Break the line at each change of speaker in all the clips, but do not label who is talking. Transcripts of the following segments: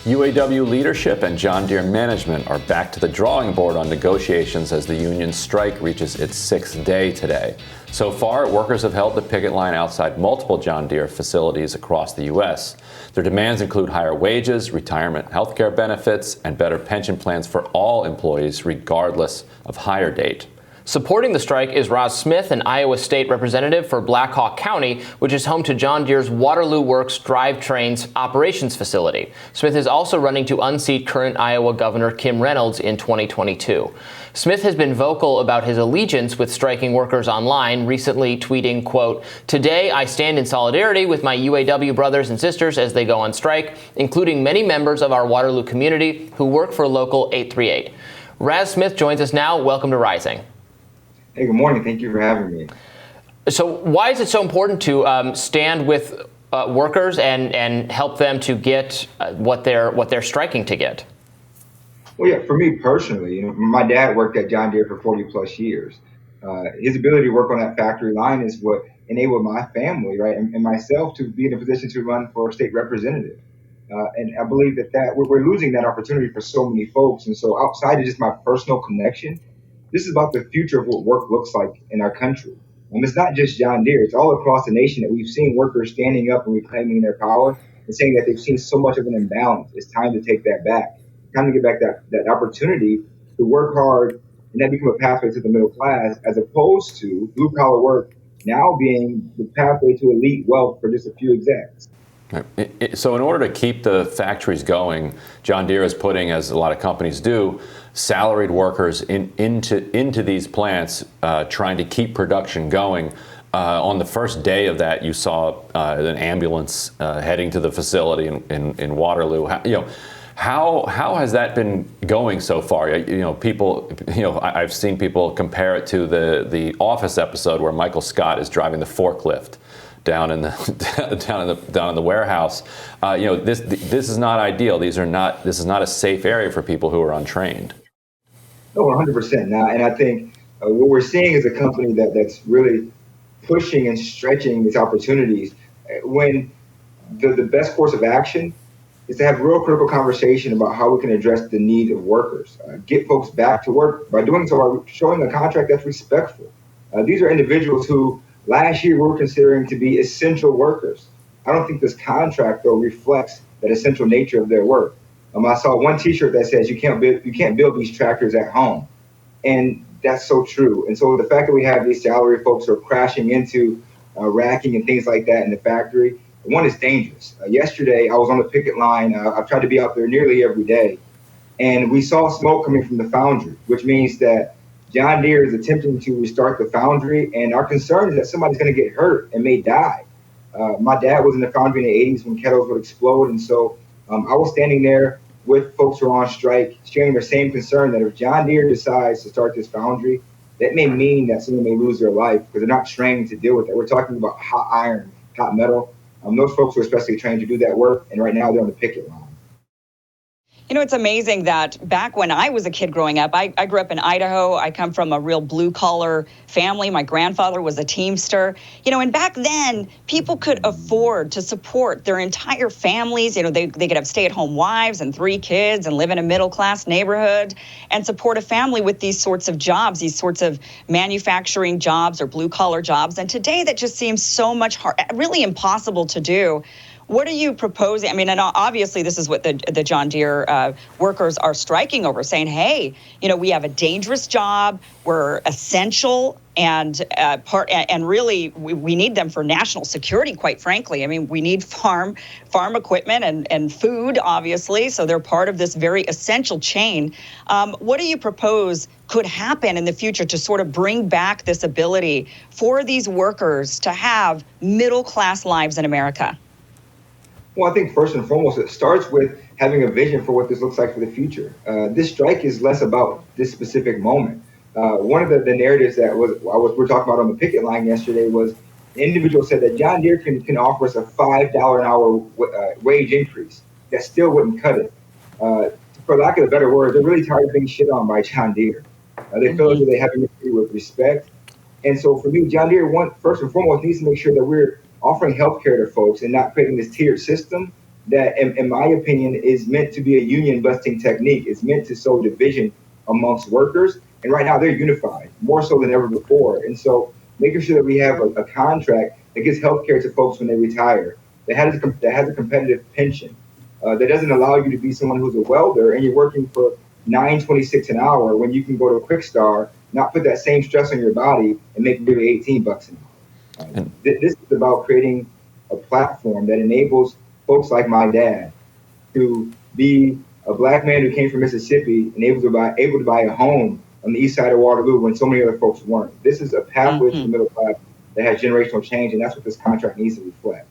UAW leadership and John Deere management are back to the drawing board on negotiations as the union strike reaches its sixth day today. So far, workers have held the picket line outside multiple John Deere facilities across the U.S. Their demands include higher wages, retirement health care benefits, and better pension plans for all employees, regardless of hire date.
Supporting the strike is Ras Smith, an Iowa state representative for Black Hawk County, which is home to John Deere's Waterloo Works drivetrains operations facility. Smith is also running to unseat current Iowa Governor Kim Reynolds in 2022. Smith has been vocal about his allegiance with striking workers online, recently tweeting, quote, "Today I stand in solidarity with my UAW brothers and sisters as they go on strike, including many members of our Waterloo community who work for Local 838. Ras Smith joins us now. Welcome to Rising.
Hey, good morning. Thank you for having me.
So why is it so important to stand with workers and help them to get what they're striking to get?
Well, yeah, for me personally, my dad worked at John Deere for 40 plus years. His ability to work on that factory line is what enabled my family, right, and myself to be in a position to run for state representative. And I believe that we're losing that opportunity for so many folks. And so outside of just my personal connection, this is about the future of what work looks like in our country. It's not just John Deere. It's all across the nation that we've seen workers standing up and reclaiming their power and saying that they've seen so much of an imbalance. It's time to take that back. It's time to get back that opportunity to work hard and that become a pathway to the middle class, as opposed to blue-collar work now being the pathway to elite wealth for just a few execs.
So in order to keep the factories going, John Deere is putting, as a lot of companies do, salaried workers into these plants, trying to keep production going. On the first day of that, you saw an ambulance heading to the facility in Waterloo. How has that been going so far? I've seen people compare it to the Office episode where Michael Scott is driving the forklift down in the warehouse. This is not ideal. This is not a safe area for people who are untrained.
No, 100% now. And I think what we're seeing is a company that's really pushing and stretching these opportunities when the best course of action is to have real critical conversation about how we can address the needs of workers, get folks back to work by doing so, by showing a contract that's respectful. These are individuals who last year we were considering to be essential workers. I don't think this contract, though, reflects that essential nature of their work. I saw one T-shirt that says you can't build these tractors at home, and that's so true. And so the fact that we have these salary folks who are crashing into racking and things like that in the factory, one, is dangerous. Yesterday, I was on the picket line. I've tried to be out there nearly every day, and we saw smoke coming from the foundry, which means that John Deere is attempting to restart the foundry, and our concern is that somebody's going to get hurt and may die. My dad was in the foundry in the 80s when kettles would explode, and so I was standing there with folks who are on strike, sharing the same concern that if John Deere decides to start this foundry, that may mean that someone may lose their life because they're not trained to deal with it. We're talking about hot iron, hot metal. Those folks are especially trained to do that work, and right now they're on the picket line.
It's amazing that back when I was a kid growing up, I grew up in Idaho. I come from a real blue-collar family. My grandfather was a Teamster. And back then, people could afford to support their entire families. They could have stay-at-home wives and 3 kids and live in a middle-class neighborhood and support a family with these sorts of jobs, these sorts of manufacturing jobs or blue-collar jobs. And today, that just seems so much hard, really impossible to do. What are you proposing? And obviously this is what the John Deere workers are striking over, saying, hey, we have a dangerous job, we're essential, and really we need them for national security, quite frankly. We need farm equipment and food, obviously, so they're part of this very essential chain. What do you propose could happen in the future to sort of bring back this ability for these workers to have middle-class lives in America?
Well, I think first and foremost, it starts with having a vision for what this looks like for the future. This strike is less about this specific moment. One of the narratives that we're talking about on the picket line yesterday was an individual said that John Deere can offer us a $5 an hour wage increase. That still wouldn't cut it. For lack of a better word, they're really tired of being shit on by John Deere. They feel that they have to treat with respect. And so for me, John Deere, first and foremost, needs to make sure that we're offering health care to folks and not creating this tiered system that, in my opinion, is meant to be a union busting technique. It's meant to sow division amongst workers. And right now they're unified more so than ever before. And so making sure that we have a contract that gives health care to folks when they retire, that has a competitive pension, that doesn't allow you to be someone who's a welder and you're working for $9.26 an hour when you can go to a Quick Star, not put that same stress on your body and make maybe $18 an hour. This is about creating a platform that enables folks like my dad to be a black man who came from Mississippi and able to buy a home on the east side of Waterloo when so many other folks weren't. This is a pathway to the middle class that has generational change, and that's what this contract needs to reflect.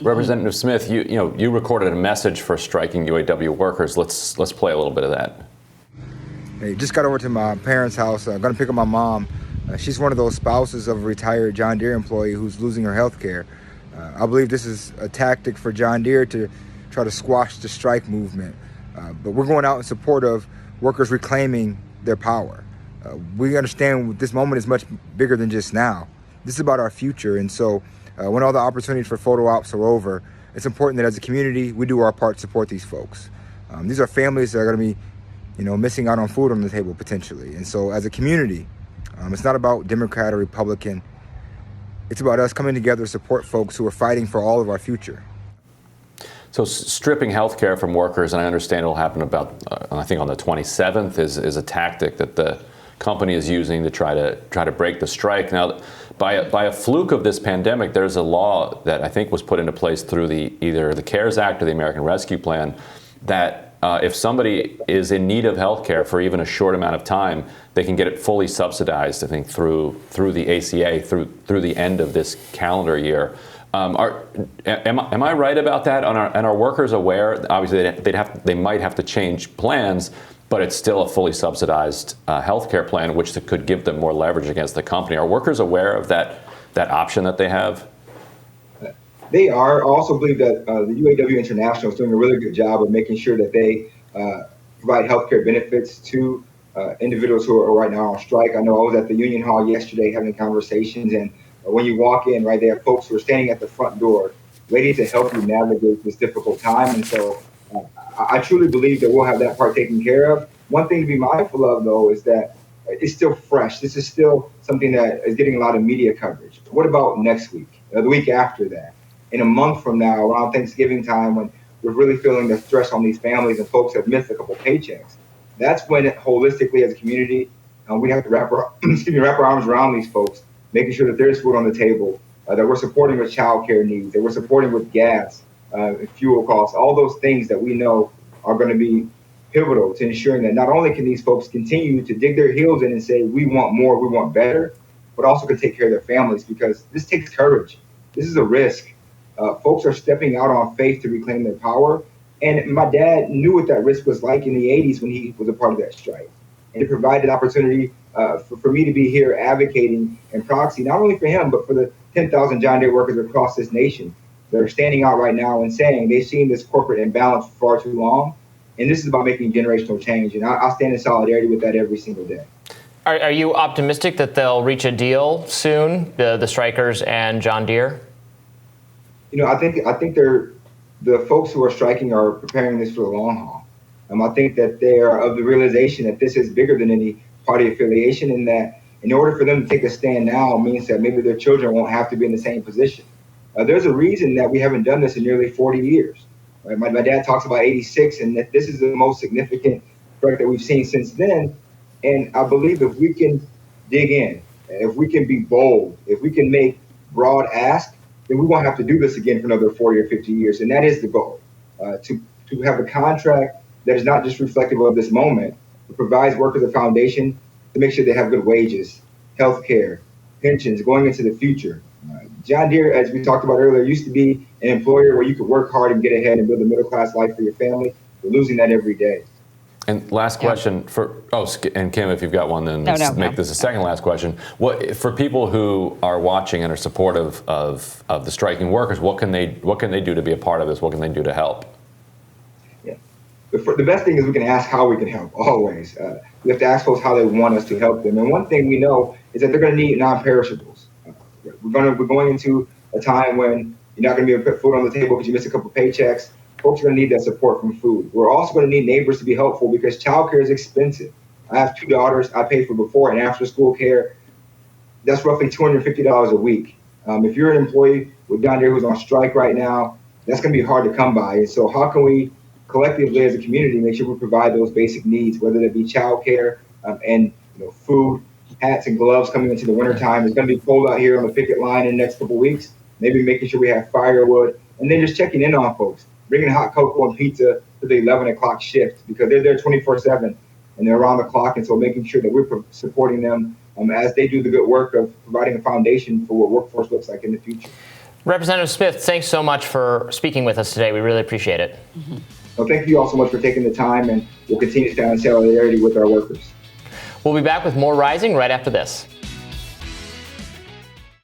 Representative Smith, you recorded a message for striking UAW workers. Let's play a little bit of that.
Hey, just got over to my parents' house. I'm going to pick up my mom. She's one of those spouses of a retired John Deere employee who's losing her health care. I believe this is a tactic for John Deere to try to squash the strike movement. But we're going out in support of workers reclaiming their power. We understand this moment is much bigger than just now. This is about our future. And so when all the opportunities for photo ops are over, it's important that as a community, we do our part to support these folks. These are families that are going to be, missing out on food on the table potentially. And so as a community, it's not about Democrat or Republican. It's about us coming together to support folks who are fighting for all of our future.
So stripping health care from workers, and I understand it'll happen about, I think on the 27th, is a tactic that the company is using to try to break the strike. Now, by a fluke of this pandemic, there's a law that I think was put into place through either the CARES Act or the American Rescue Plan that if somebody is in need of health care for even a short amount of time, they can get it fully subsidized, I think, through the ACA, through the end of this calendar year. Am I right about that? And are workers aware? Obviously, they might have to change plans, but it's still a fully subsidized health care plan, which could give them more leverage against the company. Are workers aware of that option that they have?
They are. I also believe that the UAW International is doing a really good job of making sure that they provide healthcare benefits to individuals who are right now on strike. I know I was at the Union Hall yesterday having conversations, and when you walk in, right, there are folks who are standing at the front door ready to help you navigate this difficult time. And so I truly believe that we'll have that part taken care of. One thing to be mindful of, though, is that it's still fresh. This is still something that is getting a lot of media coverage. What about next week, the week after that? In a month from now, around Thanksgiving time, when we're really feeling the stress on these families and folks have missed a couple paychecks, that's when holistically as a community, we have to wrap our arms around these folks, making sure that there's food on the table, that we're supporting with childcare needs, that we're supporting with gas, fuel costs, all those things that we know are going to be pivotal to ensuring that not only can these folks continue to dig their heels in and say, we want more, we want better, but also can take care of their families, because this takes courage. This is a risk. Folks are stepping out on faith to reclaim their power. And my dad knew what that risk was like in the 80s when he was a part of that strike. And it provided opportunity for me to be here advocating and proxy, not only for him, but for the 10,000 John Deere workers across this nation that are standing out right now and saying they've seen this corporate imbalance for far too long. And this is about making generational change. And I stand in solidarity with that every single day.
Are you optimistic that they'll reach a deal soon, the strikers and John Deere?
I think the folks who are striking are preparing this for the long haul. I think that they are of the realization that this is bigger than any party affiliation, and that in order for them to take a stand now means that maybe their children won't have to be in the same position. There's a reason that we haven't done this in nearly 40 years. Right? My dad talks about 86, and that this is the most significant strike that we've seen since then. And I believe if we can dig in, if we can be bold, if we can make broad ask, then we won't have to do this again for another 40 or 50 years. And that is the goal, to have a contract that is not just reflective of this moment, but provides workers a foundation to make sure they have good wages, health care, pensions going into the future. John Deere, as we talked about earlier, used to be an employer where you could work hard and get ahead and build a middle-class life for your family. We're losing that every day.
And last question and Kim, if you've got one, then make this a second last question. What for people who are watching and are supportive of the striking workers? What can they do to be a part of this? What can they do to help?
Yeah, the best thing is we can ask how we can help. Always, we have to ask folks how they want us to help them. And one thing we know is that they're going to need non-perishables. We're going into a time when you're not going to be able to put food on the table because you missed a couple paychecks. folks are going to need that support from food. We're also going to need neighbors to be helpful because childcare is expensive. I have 2 daughters. I pay for before and after school care. That's roughly $250 a week. If you're an employee with John Deere who's on strike right now, that's going to be hard to come by. And so how can we collectively as a community make sure we provide those basic needs, whether that be childcare and food, hats and gloves coming into the wintertime. It's going to be cold out here on the picket line in the next couple of weeks. Maybe making sure we have firewood, and then just checking in on folks, bringing hot cocoa and pizza to the 11 o'clock shift because they're there 24/7 and they're around the clock. And so making sure that we're supporting them as they do the good work of providing a foundation for what workforce looks like in the future.
Representative Smith, thanks so much for speaking with us today. We really appreciate it.
Mm-hmm.
Well, thank you all so much for taking the time, and we'll continue to stand in solidarity with our workers.
We'll be back with more Rising right after this.